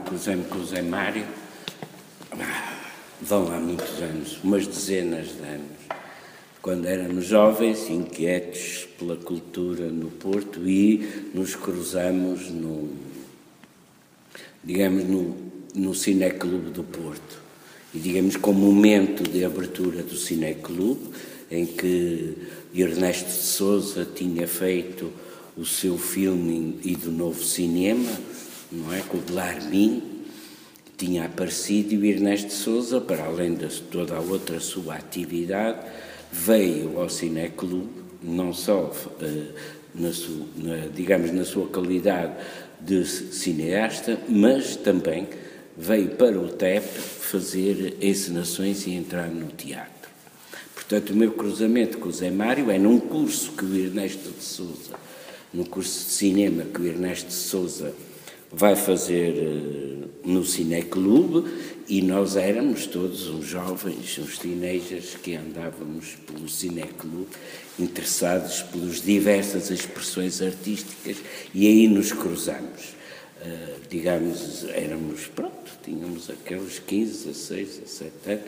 cruzei-me com o Zé Mário, vão há muitos anos, umas dezenas de anos, quando éramos jovens, inquietos pela cultura no Porto, e nos cruzamos no Cineclube do Porto. E, digamos, com o momento de abertura do Cineclube, em que Ernesto de Sousa tinha feito o seu filme e do Novo Cinema, não é? Com o Belarmino, tinha aparecido, e o Ernesto de Sousa, para além de toda a outra sua atividade, veio ao Cineclube, não só na sua qualidade de cineasta, mas também veio para o TEP fazer encenações e entrar no teatro. Portanto, o meu cruzamento com o Zé Mário é num curso que o Ernesto de Sousa, no curso de cinema que o Ernesto de Sousa vai fazer no Cineclube, e nós éramos todos uns jovens, uns teenagers que andávamos pelo Cineclube, interessados pelas diversas expressões artísticas, e aí nos cruzamos. Digamos, tínhamos aqueles 15, 16, 17 anos,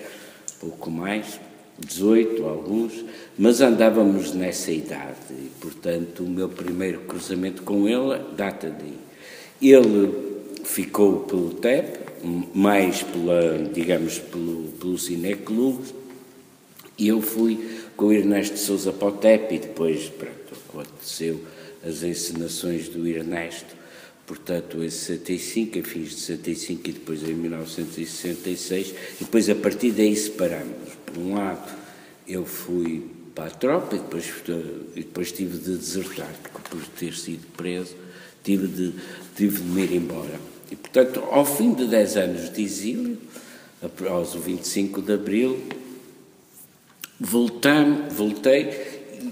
pouco mais, 18 alguns, mas andávamos nessa idade, e, portanto, o meu primeiro cruzamento com ele data daí. Ele ficou pelo TEP, mais pelo Cineclube, e eu fui com o Ernesto de Sousa para o TEP, e depois, aconteceu as encenações do Ernesto, portanto, em 65, em fins de 65 e depois em 1966, e depois a partir daí separamos. Por um lado, eu fui para a tropa e depois tive de desertar, porque por ter sido preso, tive de me ir embora. E, portanto, ao fim de 10 anos de exílio, aos 25 de Abril, voltei,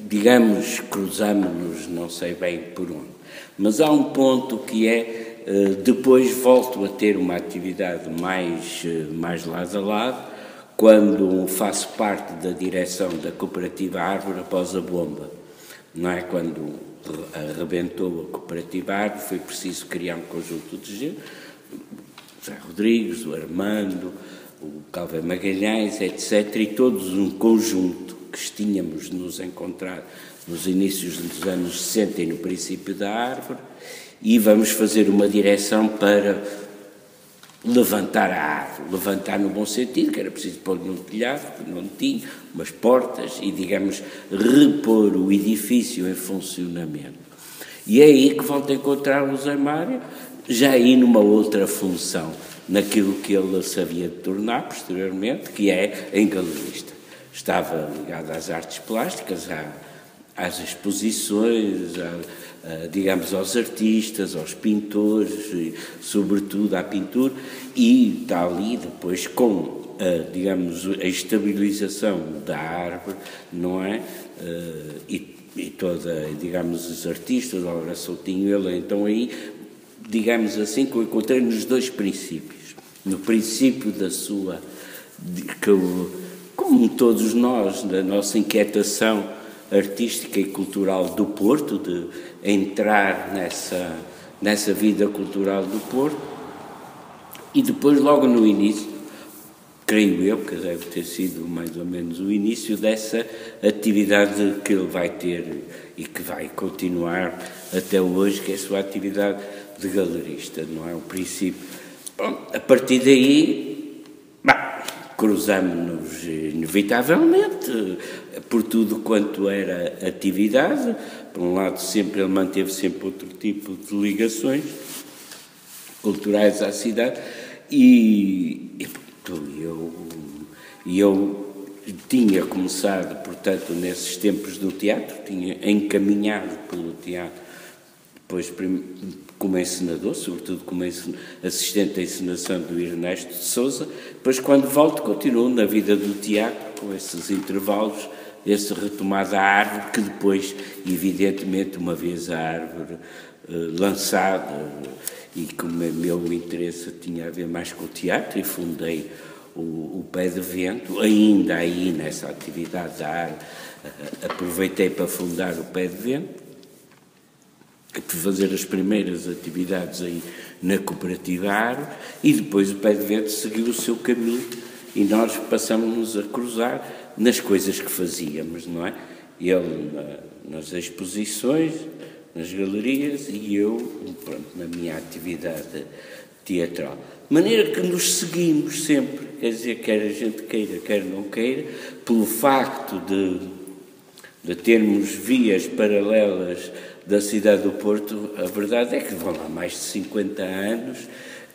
digamos, cruzámos-nos, não sei bem por onde. Mas há um ponto que é, depois volto a ter uma atividade mais lado a lado, quando faço parte da direção da Cooperativa Árvore após a bomba. Não é? Quando arrebentou a Cooperativa Árvore, foi preciso criar um conjunto de gente, o José Rodrigues, o Armando, o Calvin Magalhães, etc., e todos um conjunto que tínhamos nos encontrado nos inícios dos anos 60 e no princípio da Árvore, e vamos fazer uma direção para levantar a árvore, levantar no bom sentido, que era preciso pôr no telhado, que não tinha, umas portas, e, digamos, repor o edifício em funcionamento. E é aí que volto a encontrar o Zé Mário, já aí numa outra função, naquilo que ele sabia de tornar posteriormente, que é em galerista. Estava ligado às artes plásticas, às exposições, digamos, aos artistas, aos pintores, e, sobretudo à pintura, e está ali depois com, digamos, a estabilização da árvore, não é? E toda, digamos, os artistas, o Laura Soutinho, ele então aí, digamos assim, que eu encontrei nos dois princípios. No princípio da sua, como todos nós, da nossa inquietação artística e cultural do Porto, de entrar nessa vida cultural do Porto, e depois, logo no início, creio eu, que deve ter sido mais ou menos o início dessa atividade que ele vai ter e que vai continuar até hoje, que é a sua atividade de galerista, não é? O princípio. Bom, a partir daí, cruzamos-nos inevitavelmente por tudo quanto era atividade. Por um lado, ele manteve sempre outro tipo de ligações culturais à cidade, e eu tinha começado, portanto, nesses tempos do teatro, tinha encaminhado pelo teatro, depois como encenador, sobretudo como assistente à encenação do Ernesto de Sousa. Depois, quando volto, continuo na vida do teatro, com esses intervalos, essa retomada à árvore, que depois, evidentemente, uma vez a árvore lançada, e como o meu interesse tinha a ver mais com o teatro, e fundei o Pé de Vento, ainda aí nessa atividade da árvore, aproveitei para fundar o Pé de Vento. fazer as primeiras atividades aí na Cooperativa Aro, e depois o Pé de Vento seguiu o seu caminho e nós passamos-nos a cruzar nas coisas que fazíamos, não é? Ele nas exposições, nas galerias, e eu, pronto, na minha atividade teatral. De maneira que nos seguimos sempre, quer dizer, quer a gente queira, quer não queira, pelo facto de termos vias paralelas da cidade do Porto, a verdade é que vão lá mais de 50 anos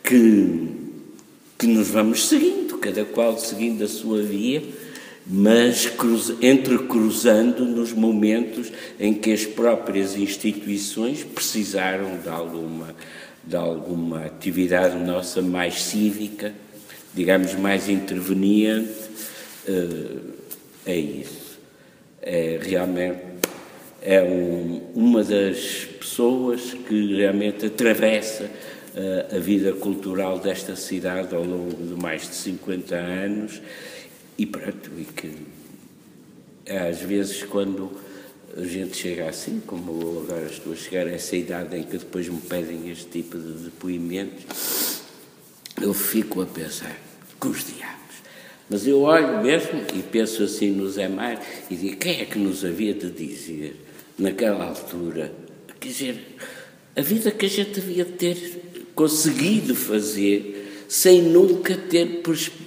que nos vamos seguindo, cada qual seguindo a sua via, mas entrecruzando nos momentos em que as próprias instituições precisaram de alguma atividade nossa mais cívica, digamos, mais interveniente. É isso. Realmente uma das pessoas que realmente atravessa a vida cultural desta cidade ao longo de mais de 50 anos e pronto, e que às vezes quando a gente chega assim, como eu agora estou a chegar a essa idade em que depois me pedem este tipo de depoimentos, eu fico a pensar, que os diabos. Mas eu olho mesmo e penso assim no Zé Mário e digo, quem é que nos havia de dizer, naquela altura, quer dizer, a vida que a gente havia de ter conseguido fazer sem nunca ter,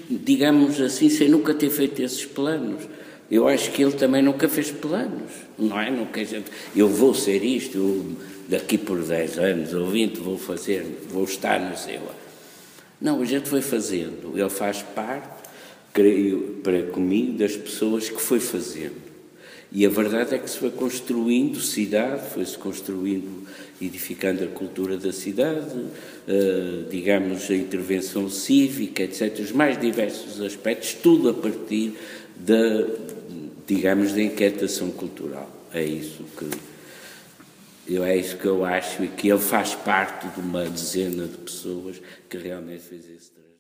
digamos assim, sem nunca ter feito esses planos. Eu acho que ele também nunca fez planos, não é? Nunca eu vou ser isto, eu daqui por 10 anos ou 20 vou estar no céu. Não, a gente foi fazendo, ele faz parte, creio, para comigo, das pessoas que foi fazendo. E a verdade é que se foi construindo cidade, foi-se construindo, edificando a cultura da cidade, digamos, a intervenção cívica, etc., os mais diversos aspectos, tudo a partir digamos, da inquietação cultural. É isso que eu acho, e que ele faz parte de uma dezena de pessoas que realmente fez esse trabalho.